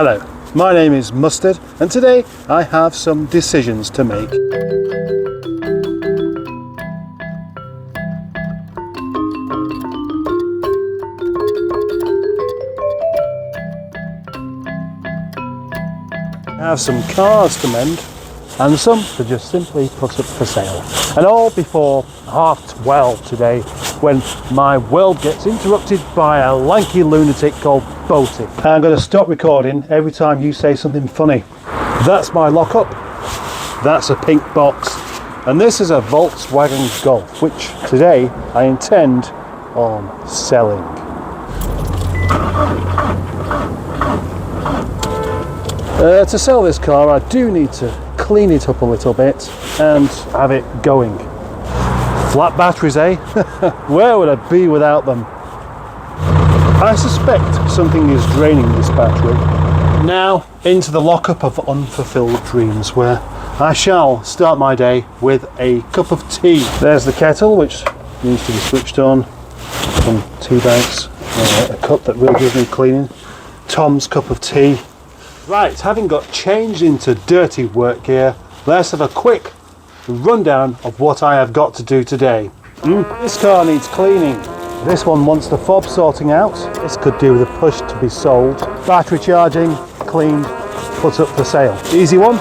Hello, my name is Mustard and today I have some decisions to make. I have some cars to mend and some to just simply put up for sale. And all before 12:30 today, when my world gets interrupted by a lanky lunatic called Boaty. I'm going to stop recording every time you say something funny. That's my lockup, that's a pink box, and this is a Volkswagen Golf, which today I intend on selling. To sell this car, I do need to clean it up a little bit and have it going. Flat batteries, eh? Where would I be without them? I suspect something is draining this battery. Now into the lockup of unfulfilled dreams, where I shall start my day with a cup of tea. There's the kettle, which needs to be switched on. Some tea bags, a cup that really does need cleaning. Tom's cup of tea. Right, having got changed into dirty work gear, let's have a quick rundown of what I have got to do today. This car needs cleaning. This one wants the fob sorting out. This could do with a push to be sold. Battery charging, cleaned, put up for sale. Easy one,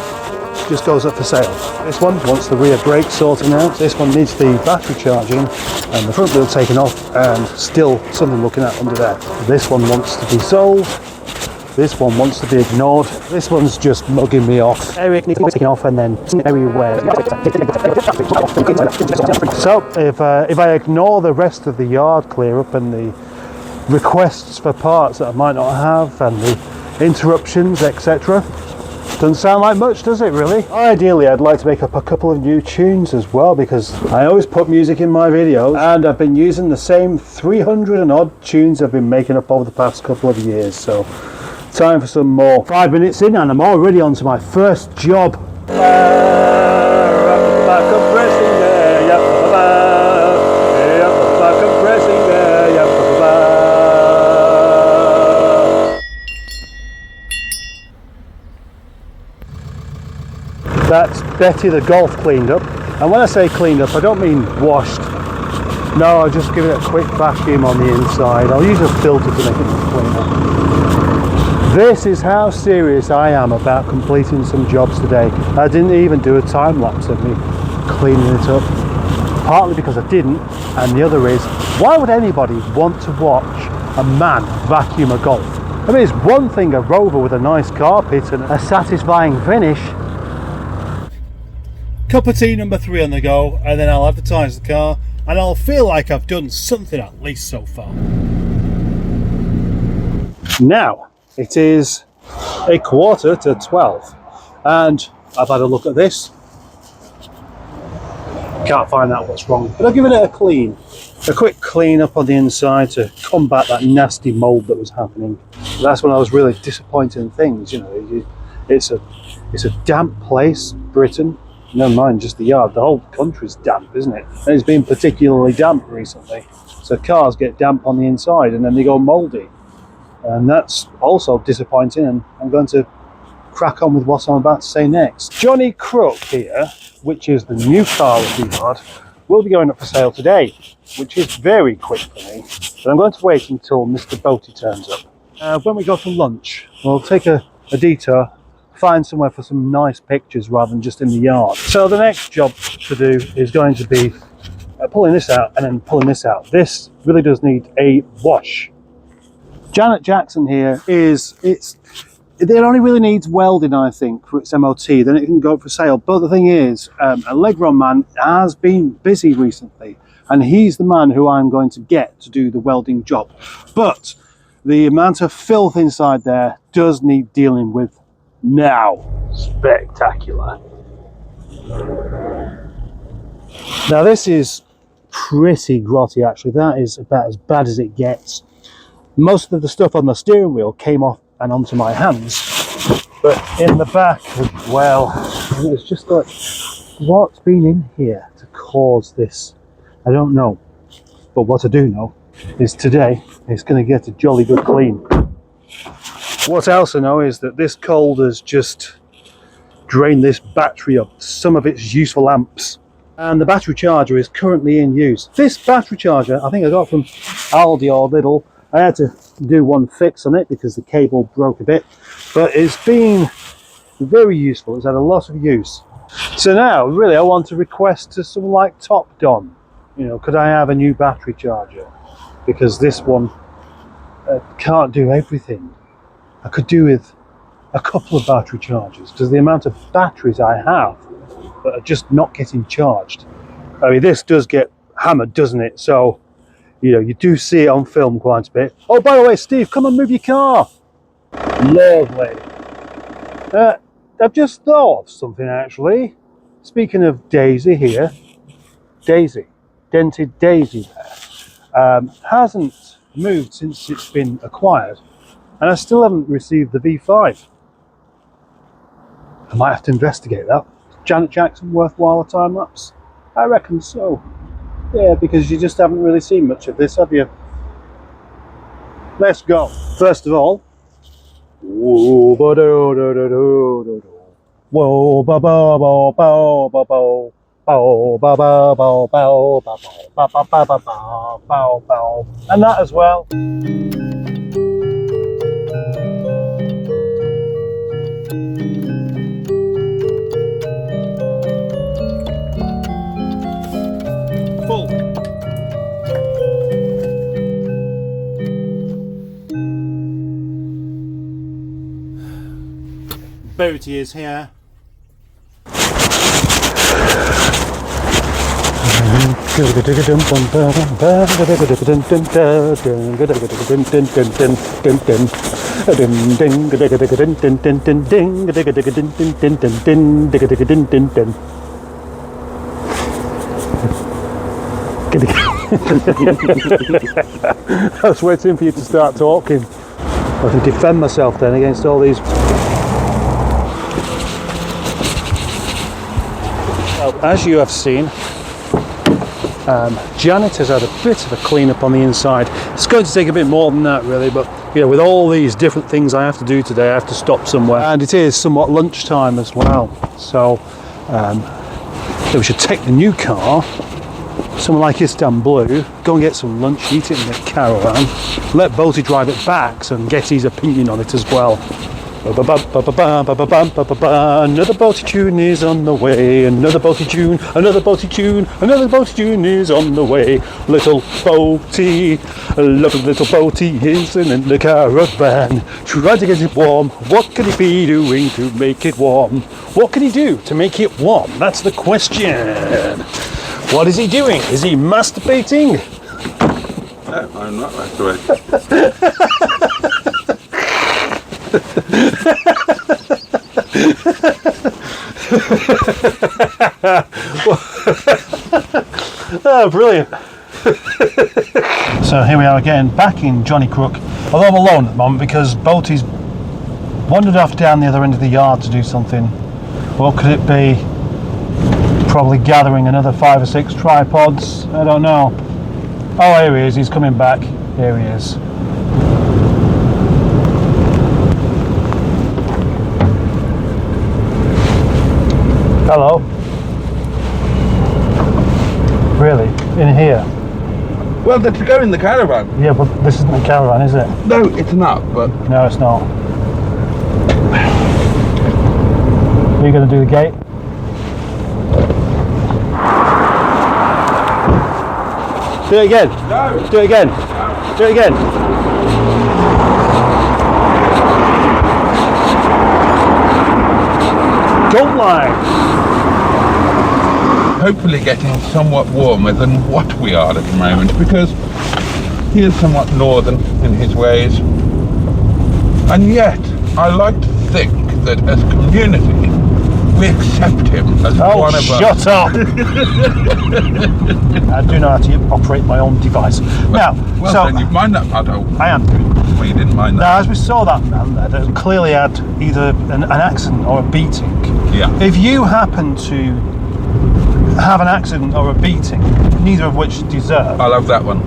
just goes up for sale. This one wants the rear brake sorting out. This one needs the battery charging and the front wheel taken off and still something looking at under there. This one wants to be sold. This one wants to be ignored. This one's just mugging me off. Eric needs to be taken off and then everywhere. So if I ignore the rest of the yard clear up and the requests for parts that I might not have and the interruptions, etc. Doesn't sound like much, does it really? Ideally, I'd like to make up a couple of new tunes as well, because I always put music in my videos and I've been using the same 300 and odd tunes I've been making up over the past couple of years. So time for some more. 5 minutes in and I'm already on to my first job. That's Betty the Golf cleaned up. And when I say cleaned up, I don't mean washed. No, I'll just give it a quick vacuum on the inside. I'll use a filter to make it look cleaner. This is how serious I am about completing some jobs today. I didn't even do a time lapse of me cleaning it up. Partly because I didn't, and the other is, why would anybody want to watch a man vacuum a Golf? I mean, it's one thing a Rover with a nice carpet and a satisfying finish. Cup of tea number 3 on the go, and then I'll advertise the car and I'll feel like I've done something at least so far. Now it is 11:45 and I've had a look at this. Can't find out what's wrong, but I've given it a quick clean up on the inside to combat that nasty mold that was happening. That's when I was really disappointed in things. You know, it's a damp place, Britain. Never mind just the yard, the whole country's damp, isn't it? And it's been particularly damp recently. So cars get damp on the inside and then they go mouldy. And that's also disappointing, and I'm going to crack on with what I'm about to say next. Johnny Crook here, which is the new car of the yard, will be going up for sale today, which is very quick for me. But I'm going to wait until Mr. Boaty turns up. When we go for lunch, we'll take a detour, find somewhere for some nice pictures rather than just in the yard. So the next job to do is going to be pulling this out and then pulling this out. This really does need a wash. Janet Jackson here it only really needs welding, I think, for its MOT, then it can go for sale. But the thing is, a Legron man has been busy recently, and he's the man who I'm going to get to do the welding job. But the amount of filth inside there does need dealing with now. Spectacular. Now this is pretty grotty actually. That is about as bad as it gets. Most of the stuff on the steering wheel came off and onto my hands, but in the back as well, it was just like, what's been in here to cause this? I don't know, but what I do know is today it's going to get a jolly good clean. What else I know is that this cold has just drained this battery of some of its useful amps. And the battery charger is currently in use. This battery charger, I think I got from Aldi or Lidl. I had to do one fix on it because the cable broke a bit. But it's been very useful. It's had a lot of use. So now, really, I want to request to someone like Top Don. You know, could I have a new battery charger? Because this one can't do everything. I could do with a couple of battery chargers because the amount of batteries I have that are just not getting charged. I mean, this does get hammered, doesn't it? So, you know, you do see it on film quite a bit. Oh, by the way, Steve, come and move your car. Lovely. I've just thought of something actually. Speaking of Daisy here, Daisy, dented Daisy there, hasn't moved since it's been acquired, and I still haven't received the V5. I might have to investigate that. Janet Jackson worthwhile a time lapse? I reckon so. Yeah, because you just haven't really seen much of this, have you? Let's go. First of all, whoa, ba do do do do do do. Whoa, ba ba ba ba ba ba. Bow, bow, bow, bow, bow, bow, bow, bow, bow, bow, bow, bow, bow. And that as well. Full. Booty is here. I was waiting for you to start talking. I can defend myself then against all these. Well, as you have seen, Janet has had a bit of a clean up on the inside. It's going to take a bit more than that really, but you know, with all these different things I have to do today, I have to stop somewhere, and it is somewhat lunchtime as well, so we should take the new car, somewhere like Istanbul, go and get some lunch, eat it in the caravan, let Boaty drive it back and get his opinion on it as well. Another boaty tune is on the way. Another boaty tune, another boaty tune, another boaty tune is on the way. Little boaty, lovely little boaty is in the caravan. Try to get it warm. What could he be doing to make it warm? What can he do to make it warm? That's the question. What is he doing? Is he masturbating? No, I'm not masturbating. Oh, brilliant. So here we are again, back in Johnny Crook, although I'm alone at the moment because Boaty's wandered off down the other end of the yard to do something. What could it be? Probably gathering another 5 or 6 tripods, I don't know. Oh, here he is, he's coming back. Here he is. Hello. Really? In here? Well, to go in the caravan. Yeah, but this isn't a caravan, is it? No, it's not, but... No, it's not. Are you going to do the gate? Do it again. No. Do it again. No. Do it again. Don't lie. Hopefully getting somewhat warmer than what we are at the moment, because he is somewhat northern in his ways. And yet, I like to think that as a community, we accept him as one of us. Oh, shut up! I do know how to operate my own device. Now, well, so then you mind that, Pato? I am. Well, you didn't mind that. Now, as we saw that man there, that clearly had either an accident or a beating. Yeah. If you happen to have an accident or a beating, neither of which you deserve, I love that one.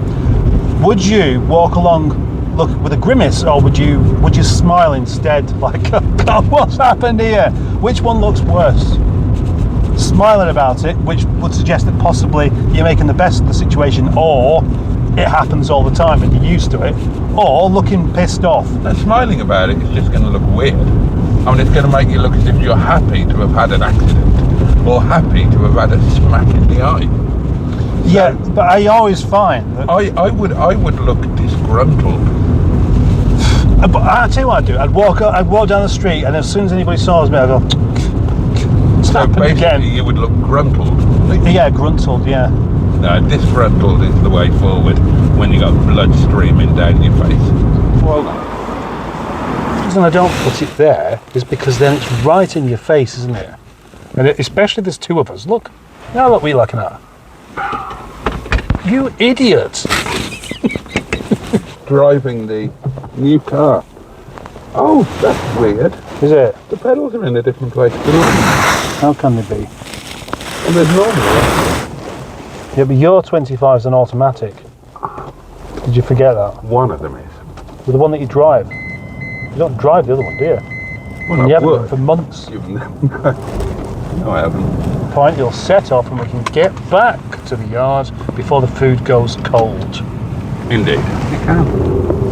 would you walk along look with a grimace, or would you smile instead? Like, oh God, what's happened here? Which one looks worse? Smiling about it, which would suggest that possibly you're making the best of the situation, or it happens all the time and you're used to it, or looking pissed off. And smiling about it is just going to look weird. I mean, it's going to make you look as if you're happy to have had an accident, or happy to have had a smack in the eye. Yeah, but I always find that I would look disgruntled. But I tell you what I'd do. I'd walk down the street, and as soon as anybody saw me, I'd go. So basically, again. you would look gruntled. Yeah, gruntled. Yeah. No, disgruntled is the way forward when you got blood streaming down your face. Well, the reason I don't put it there is because then it's right in your face, isn't it? And especially there's two of us. Look, now what we looking at? You idiot! Driving the new car. Oh, that's weird. Is it? The pedals are in a different place. How can they be? And there's normally. Yeah, but your 25 is an automatic. Did you forget that? One of them is. Well, the one that you drive. You don't drive the other one, do you? Well, And you I haven't would. done for months. No, I haven't. Point, you'll set off and we can get back to the yard before the food goes cold. Indeed. You can.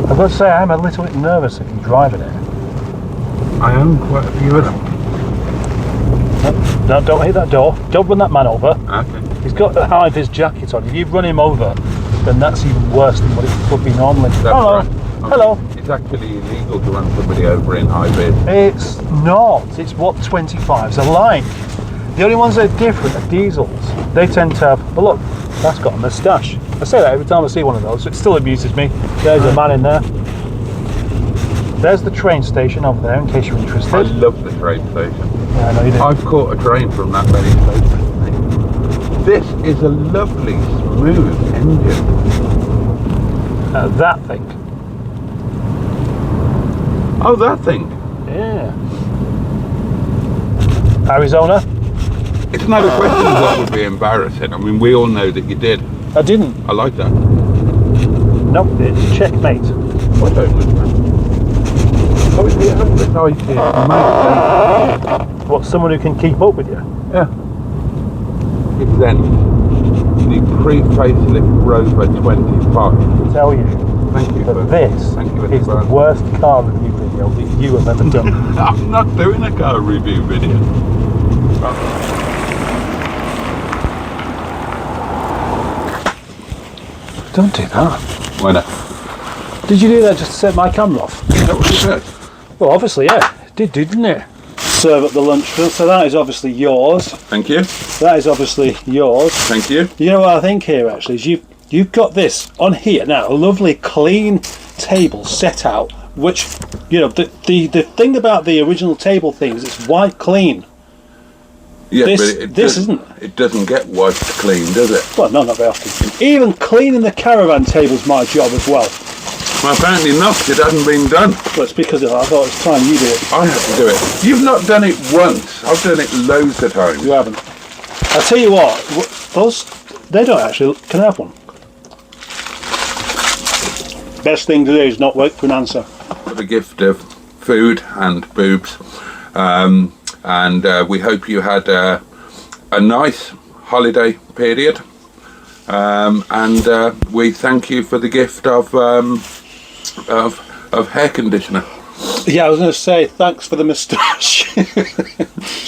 I've got to say, I'm a little bit nervous if you're driving it. I own quite a few of them. No, don't hit that door. Don't run that man over. Okay. He's got a high-vis jacket on. If you run him over, then that's even worse than what it would be normally. That's Hello. right. Hello. It's actually illegal to run somebody over in high vis. It's not. It's what 25s are like. The only ones that are different are diesels. They tend to have, but look, that's got a moustache. I say that every time I see one of those, so it still amuses me. There's a man in there. There's the train station over there, in case you're interested. I love the train station. Yeah, I know you do. I've caught a train from that very station. This is a lovely, smooth engine. That thing. Oh, that thing. Yeah. Arizona? It's not a question of what would be embarrassing. I mean, we all know that you did. I didn't. I like that. Nope, it's checkmate. I don't like that. Oh, you have this idea. What, someone who can keep up with you? Yeah. It's then the pre-facelift Rover 25. Tell you Thank you. that for- this Thank you, is the Brian. worst car review video that you have ever done. I'm not doing a car review video. Don't do that. Why not? Did you do that just to set my camera off? Is that what you said? Well, obviously, yeah. It did, didn't it? Serve up the lunch bill. So that is obviously yours. Thank you. That is obviously yours. Thank you. You know what I think here actually is you've got this on here now, a lovely clean table set out, which, you know, the thing about the original table things, it's white clean. Yeah, This- but this isn't. It doesn't get wiped clean, does it? Well, no, not very often. Even cleaning the caravan table's my job as well. Well, apparently not. It hasn't been done. Well, it's because of that. I thought it's time you do it. I have to do it. You've not done it once. I've done it loads of times. You haven't. I'll tell you what, those, they don't actually, can I have one? Best thing to do is not wait for an answer. For the gift of food and boobs. And we hope you had a nice holiday period. And we thank you for the gift of hair conditioner. Yeah, I was going to say, thanks for the moustache.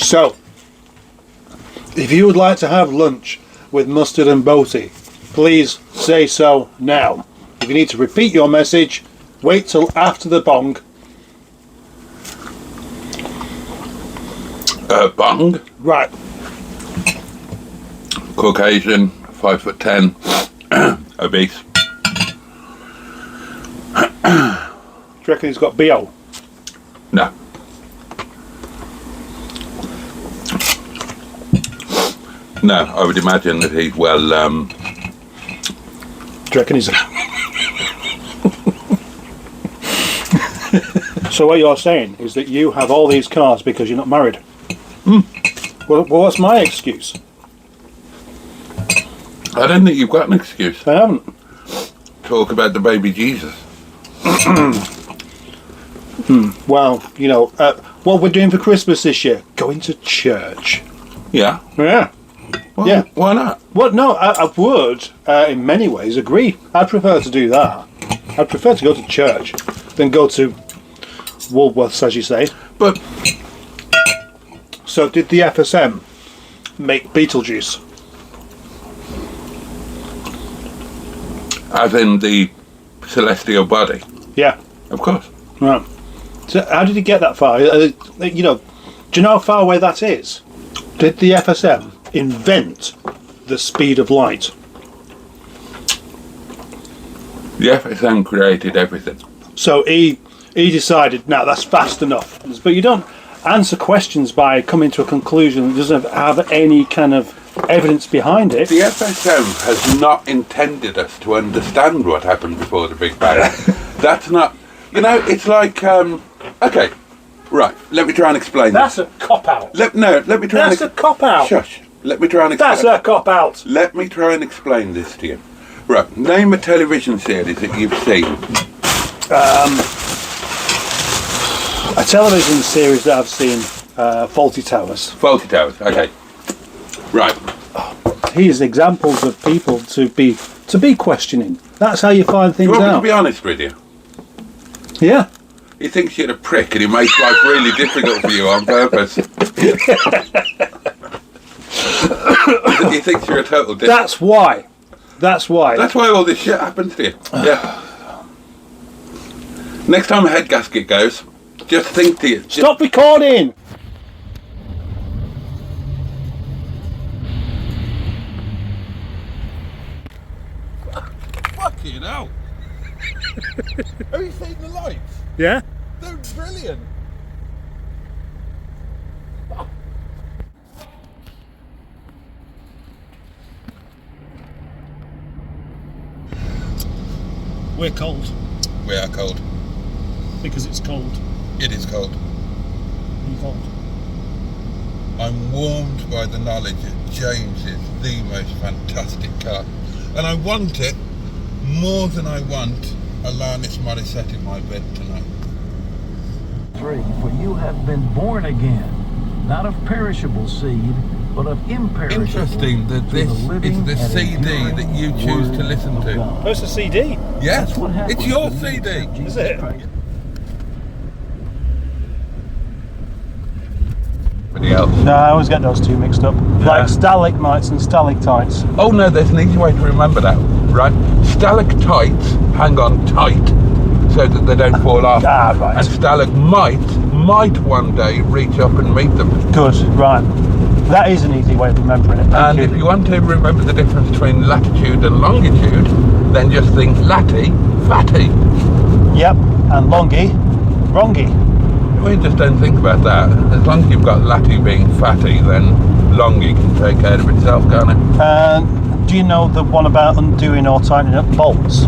So, if you would like to have lunch with Mustard and Boaty, please say so now. If you need to repeat your message, wait till after the bong. Bung, Right. Caucasian, 5'10", obese. Do you reckon he's got BO? No. No, I would imagine that he's well. Do you reckon he's... So what you're saying is that you have all these cars because you're not married? Well, what's my excuse? I don't think you've got an excuse. I haven't. Talk about the baby Jesus. Well, you know, what we're doing for Christmas this year? Going to church. Yeah. Yeah. Well, Yeah. Why not? Well, no, I would, in many ways, agree. I'd prefer to do that. I'd prefer to go to church than go to Woolworths, as you say. But So, did the FSM make Beetlejuice? as in the celestial body, Yeah. of course. Right. So, how did he get that far? You know, do you know how far away that is? Did the FSM invent the speed of light? The FSM created everything. So he decided, no, that's fast enough. But you don't answer questions by coming to a conclusion that doesn't have any kind of evidence behind it. The FSM has not intended us to understand what happened before the Big Bang. That's not, you know, it's like, okay, right, let me try and explain That's a cop-out. Let me try That's a cop-out. Shush. Let me try and explain. That's a cop-out. Let me try and explain this to you. Right, name a television series that you've seen. A television series that I've seen, Faulty Towers. Faulty Towers, okay. Right. Here's examples of people to be questioning. That's how you find Do things you want me to out. be honest with you? Yeah. He thinks you're a prick and he makes life really difficult for you on purpose. He thinks you're a total dick. That's why. That's why. That's why all this shit happens to you. Yeah. Next time a head gasket goes, just think to you. Stop recording! Fucking hell. Have you seen the lights? Yeah? They're brilliant. We're cold. We are cold. Because it's cold. It is cold. You're cold. I'm warmed by the knowledge that James is the most fantastic car. And I want it more than I want Alanis Morissette in my bed tonight. 3, for you have been born again, not of perishable seed, but of imperishable. Interesting that through this the living is the and CD enduring that you choose to Word listen of to. God. Oh, it's a CD. Yes, That's what happens it's your when you CD. accept Jesus Is it? Christ. No, I always get those two mixed up. Like stalagmites and stalactites. Oh no, there's an easy way to remember that, right? Stalactites hang on tight so that they don't fall off. Ah, right. And stalagmites might one day reach up and meet them. Good, right. That is an easy way of remembering it. Thank And if you want to remember the difference between latitude and longitude, then just think latty, fatty. Yep, and longy, wrongy. We just don't think about that. As long as you've got latty being fatty, then longy can take care of itself, can't it? Do you know the one about undoing or tightening up bolts?